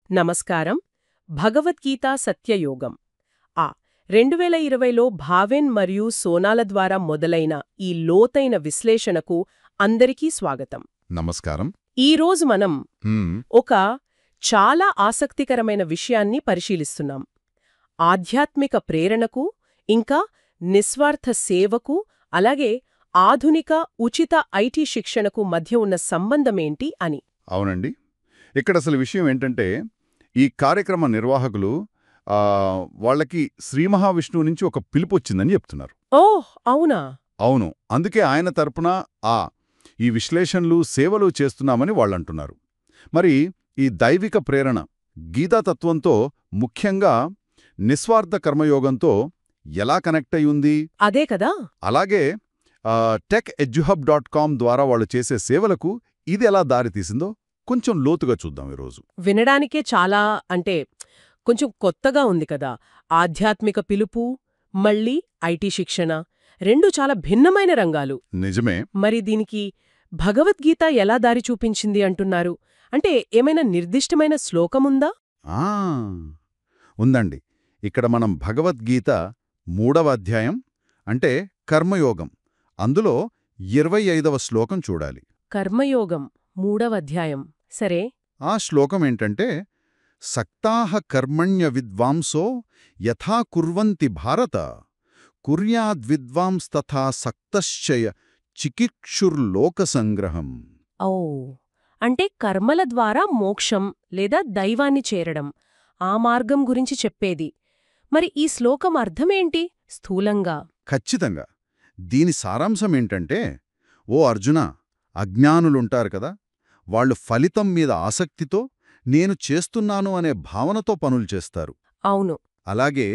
నమస్కారం. భగవద్గీత సత్యయోగం 2020లో భావెన్ మరియు సోనాల ద్వారా మొదలైన ఈ లోతైన విశ్లేషణకు అందరికీ స్వాగతం. నమస్కారం. ఈరోజు మనం హ్మ్, ఒక చాలా ఆసక్తికరమైన విషయాన్ని పరిశీలిస్తున్నాం. ఆధ్యాత్మిక ప్రేరణకు, ఇంకా నిస్వార్థ సేవకు, అలాగే ఆధునిక ఉచిత ఐటీ శిక్షణకు మధ్య ఉన్న సంబంధమేంటి అని. అవునండి. ఇక్కడ అసలు విషయం ఏంటంటే, ఈ కార్యక్రమ నిర్వాహకులు వాళ్ళకి శ్రీ మహావిష్ణువు నుంచి ఒక పిలుపొచ్చిందని చెప్తున్నారు. ఓహ్, అవునా? అవును. అందుకే ఆయన తరపున ఈ విశ్లేషణలు, సేవలు చేస్తున్నామని వాళ్ళంటున్నారు. మరి ఈ దైవిక ప్రేరణ గీతాతత్వంతో, ముఖ్యంగా నిస్వార్థ కర్మయోగంతో ఎలా కనెక్ట్ అయ్యింది? అదే కదా. అలాగే techeduhub.com ద్వారా వాళ్ళు చేసే సేవలకు ఇది ఎలా దారితీసిందో కొంచెం లోతుగా చూద్దాం ఈరోజు. వినడానికే చాలా కొంచెం కొత్తగా ఉంది కదా. ఆధ్యాత్మిక పిలుపు, మళ్ళీ ఐటీ శిక్షణ, రెండూ చాలా భిన్నమైన రంగాలు. నిజమే. మరి దీనికి భగవద్గీత ఎలా దారి చూపించింది అంటున్నారు? ఏమైనా నిర్దిష్టమైన శ్లోకముందా? ఆ ఉందండి. ఇక్కడ మనం భగవద్గీత 3వ అధ్యాయం అంటే కర్మయోగం, అందులో 25వ శ్లోకం చూడాలి. కర్మయోగం 3వ అధ్యాయం. సరే. ఆ శ్లోకం ఏంటంటే, సక్తాః కర్మణ్య విద్వాంసో యథా కుర్వంతి భారత కుర్యాద్విద్వాంస్తథా సక్తశ్చయ చికిక్షుర్లోకసంగ్రహం. ఓ, కర్మల ద్వారా మోక్షం లేదా దైవాన్ని చేరడం, ఆ మార్గం గురించి చెప్పేది. మరి ఈ శ్లోకం అర్థమేంటి స్థూలంగా? ఖచ్చితంగా. దీని సారాంశమేంటంటే, ఓ అర్జునా, అజ్ఞానులుంటారు కదా, వాళ్ళు ఫలితం మీద ఆసక్తితో నేను చేస్తున్నాను అనే భావనతో పనులు చేస్తారు. అవును. అలాగే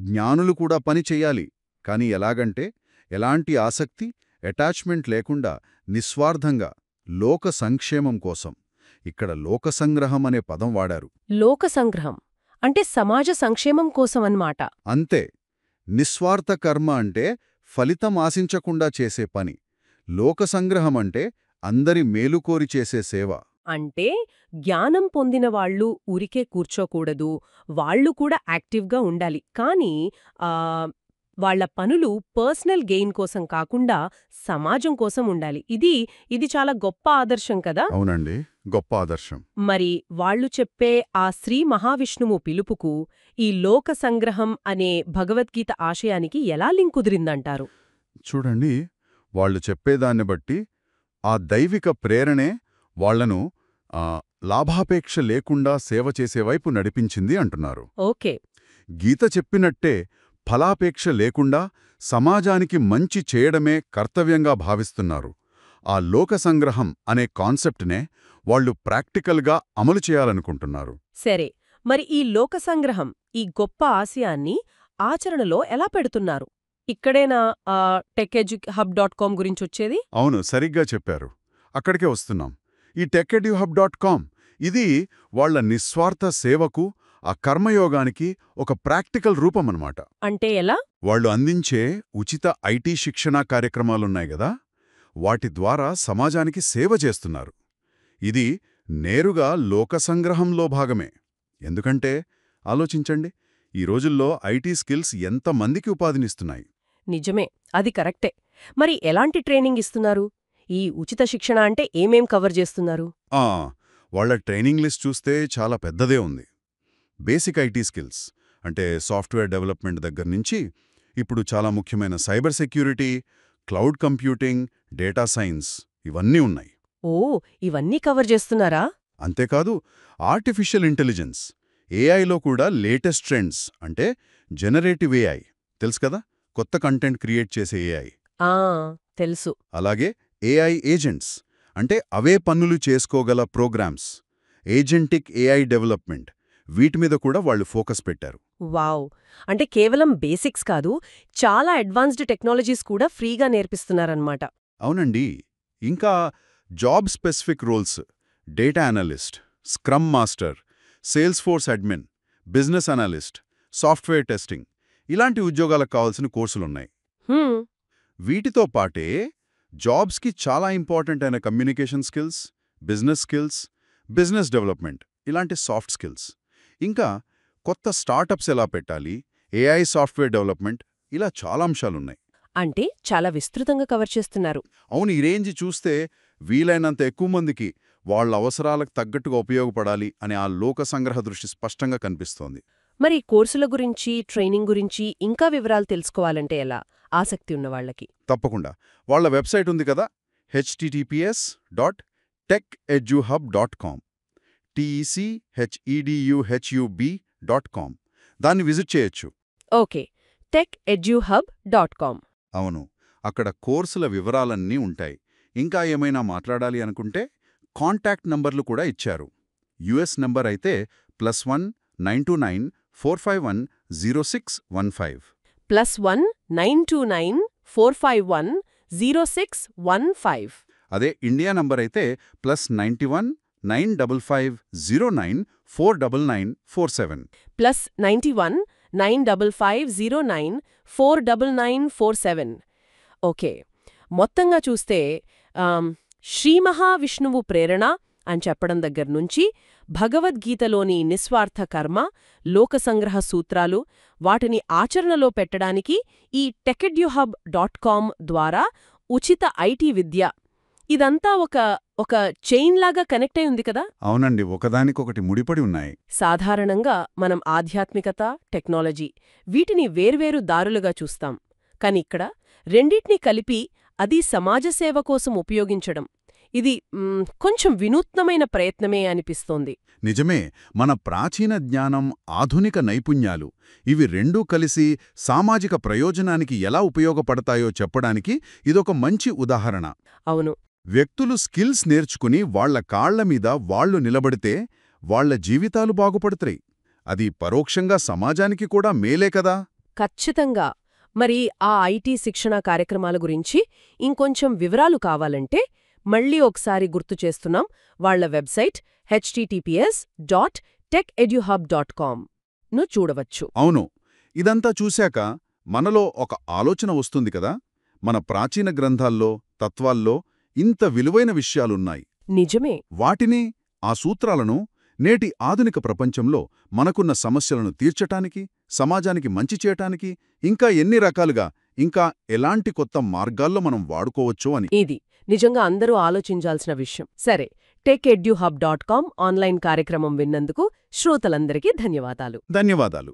జ్ఞానులు కూడా పని చెయ్యాలి, కాని ఎలాగంటే ఎలాంటి ఆసక్తి, అటాచ్మెంట్ లేకుండా నిస్వార్థంగా లోక సంక్షేమం కోసం. ఇక్కడ లోకసంగ్రహం అనే పదం వాడారు. లోక సంగ్రహం సమాజ సంక్షేమం కోసమన్నమాట. అంతే. నిస్వార్థ కర్మ అంటే ఫలితం ఆశించకుండా చేసే పని. లోకసంగ్రహం అంటే అందరి మేలుకోరి చేసే సేవ. జ్ఞానం పొందిన వాళ్ళు ఊరికే కూర్చోకూడదు, వాళ్ళు కూడా యాక్టివ్గా ఉండాలి. కానీ వాళ్ల పనులు పర్సనల్ గెయిన్ కోసం కాకుండా సమాజం కోసం ఉండాలి. ఇది చాలా గొప్ప ఆదర్శం కదా. అవునండి, గొప్ప ఆదర్శం. మరి వాళ్ళు చెప్పే ఆ శ్రీ మహావిష్ణువు పిలుపుకు ఈ లోక సంగ్రహం అనే భగవద్గీత ఆశయానికి ఎలా లింక్ కుదిరిందంటారు? చూడండి, వాళ్ళు చెప్పేదాన్ని బట్టి ఆ దైవిక ప్రేరణే వాళ్లను లాభాపేక్ష లేకుండా సేవ చేసేవైపు నడిపించింది అంటున్నారు. ఓకే. గీత చెప్పినట్టే ఫలాపేక్ష లేకుండా సమాజానికి మంచి చేయడమే కర్తవ్యంగా భావిస్తున్నారు. ఆ లోకసంగ్రహం అనే కాన్సెప్ట్నే వాళ్లు ప్రాక్టికల్గా అమలు చేయాలనుకుంటున్నారు. సరే, మరి ఈ లోకసంగ్రహం, ఈ గొప్ప ఆశయాన్ని ఆచరణలో ఎలా పెడుతున్నారు? ఇక్కడేనా techeduhub.com గురించొచ్చేది? అవును, సరిగ్గా చెప్పారు. అక్కడికే వస్తున్నాం. ఈ techeduhub.com ఇది వాళ్ల నిస్వార్థ సేవకు, ఆ కర్మయోగానికి ఒక ప్రాక్టికల్ రూపమన్నమాట. ఎలా? వాళ్లు అందించే ఉచిత ఐటీ శిక్షణా కార్యక్రమాలున్నాయి గదా, వాటి ద్వారా సమాజానికి సేవ చేస్తున్నారు. ఇది నేరుగా లోకసంగ్రహంలో భాగమే. ఎందుకంటే ఆలోచించండి, ఈ రోజుల్లో ఐటీ స్కిల్స్ ఎంతమందికి ఉపాధినిస్తున్నాయి. నిజమే, అది కరెక్టే. మరి ఎలాంటి ట్రైనింగ్ ఇస్తున్నారు? ఈ ఉచిత శిక్షణ ఏమేం కవర్ చేస్తున్నారు? వాళ్ల ట్రైనింగ్ లిస్ట్ చూస్తే చాలా పెద్దదే ఉంది. Basic IT skills software development దగ్గర్నుంచి ఇప్పుడు చాలా ముఖ్యమైన cyber security, cloud computing, data science ఇవన్నీ ఉన్నాయి. ఓ, ఇవన్నీ కవర్ చేస్తున్నారా? అంతేకాదు, ఆర్టిఫిషియల్ ఇంటెలిజెన్స్, ఏఐలో కూడా లేటెస్ట్ ట్రెండ్స్ జనరేటివ్ ఏఐ తెలుసు కదా, కొత్త కంటెంట్ క్రియేట్ చేసే ఏఐ. తెలుసు. అలాగే ఏఐ ఏజెంట్స్ అవే పనులు చేసుకోగల ప్రోగ్రామ్స్, ఏజెంటిక్ ఏఐ డెవలప్మెంట్, వీటి మీద కూడా వాళ్ళు ఫోకస్ పెట్టారు. వావ్! కేవలం బేసిక్స్ కాదు, చాలా అడ్వాన్స్డ్ టెక్నాలజీస్ కూడా ఫ్రీగా నేర్పిస్తున్నారన్నమాట. అవునండి. ఇంకా job specific roles, data analyst, scrum master, Salesforce admin, business analyst, software testing ఇలాంటి ఉద్యోగాలకు కావాల్సిన కోర్సులున్నాయి. వీటితో పాటే జాబ్స్కి చాలా ఇంపార్టెంట్ అయిన కమ్యూనికేషన్ స్కిల్స్, బిజినెస్ డెవలప్మెంట్ ఇలాంటి సాఫ్ట్ స్కిల్స్ ఇంకా కొత్త స్టార్టప్స్ ఎలా పెట్టాలి, ఏఐ సాఫ్ట్వేర్ డెవలప్మెంట్, ఇలా చాలా అంశాలున్నాయి. అంటే చాలా విస్తృతంగా కవర్ చేస్తున్నారు. అవును, ఈ రేంజ్ చూస్తే వీలైనంత ఎక్కువ మందికి వాళ్ళ అవసరాలకు తగ్గట్టుగా ఉపయోగపడాలి అనే ఆ లోక సంగ్రహ దృష్టి స్పష్టంగా కనిపిస్తోంది. మరి కోర్సుల గురించి, ట్రైనింగ్ గురించి ఇంకా వివరాలు తెలుసుకోవాలంటే ఎలా? ఆసక్తి ఉన్నవాళ్లకి. తప్పకుండా. వాళ్ళ వెబ్సైట్ ఉంది కదా, https.techeduhub.com, TECHEDUHUB.com. దాన్ని విజిట్ చేయొచ్చు. Okay, techeduhub.com. అవును, అక్కడ కోర్సుల వివరాలన్నీ ఉంటాయి. ఇంకా ఏమైనా మాట్లాడాలి అనుకుంటే కాంటాక్ట్ నంబర్లు కూడా ఇచ్చారు. యుఎస్ నంబర్ అయితే +1 929 451 0615. +1 929 451 0615. అదే ఇండియా నంబర్ అయితే +91 955 09 49947. +91 955 09 49947. ఓకే, మొత్తంగా చూస్తే శ్రీ మహావిష్ణువు ప్రేరణ అని చెప్పడం దగ్గర్నుంచి భగవద్గీతలోని నిస్వార్థ కర్మ, లోకసంగ్రహ సూత్రాలు, వాటిని ఆచరణలో పెట్టడానికి ఈ techeduhub.com ద్వారా ఉచిత ఐటీ విద్య, ఇదంతా ఒక చైన్ లాగా కనెక్ట్ అయి ఉంది కదా. అవునండి, ఒకదానికొకటి ముడిపడి ఉన్నాయి. సాధారణంగా మనం ఆధ్యాత్మికత, టెక్నాలజీ వీటిని వేర్వేరు దారులుగా చూస్తాం. కాని ఇక్కడ రెండిటినీ కలిపి అది సమాజసేవ కోసం ఉపయోగించడం, ఇది కొంచెం వినూత్నమైన ప్రయత్నమే అనిపిస్తోంది. నిజమే, మన ప్రాచీన జ్ఞానం, ఆధునిక నైపుణ్యాలు, ఇవి రెండూ కలిసి సామాజిక ప్రయోజనానికి ఎలా ఉపయోగపడతాయో చెప్పడానికి ఇదొక మంచి ఉదాహరణ. అవును. వ్యక్తులు స్కిల్స్ నేర్చుకుని వాళ్ల కాళ్ల మీద వాళ్లు నిలబడితే వాళ్ల జీవితాలు బాగుపడతాయి. అది పరోక్షంగా సమాజానికి కూడా మేలే కదా. ఖచ్చితంగా. మరి ఆ ఐటీ శిక్షణా కార్యక్రమాల గురించి ఇంకొంచెం వివరాలు కావాలంటే మళ్ళీ ఒకసారి గుర్తు చేస్తున్నాం. వాళ్ల వెబ్సైట్ https.techeduhub.com ను చూడవచ్చు. అవును, ఇదంతా చూశాక మనలో ఒక ఆలోచన వస్తుంది కదా, మన ప్రాచీన గ్రంథాల్లో, తత్వాల్లో ఇంత విలువైన విషయాలున్నాయి. నిజమే. వాటిని, ఆ సూత్రాలను నేటి ఆధునిక ప్రపంచంలో మనకున్న సమస్యలను తీర్చటానికి, సమాజానికి మంచి చేయటానికి ఇంకా ఎన్ని రకాలుగా, ఇంకా ఎలాంటి కొత్త మార్గాల్లో మనం వాడుకోవచ్చో అని. ఇది నిజంగా అందరూ ఆలోచించాల్సిన విషయం. సరే, techeduhub.com ఆన్లైన్ కార్యక్రమం విన్నందుకు శ్రోతలందరికీ ధన్యవాదాలు. ధన్యవాదాలు.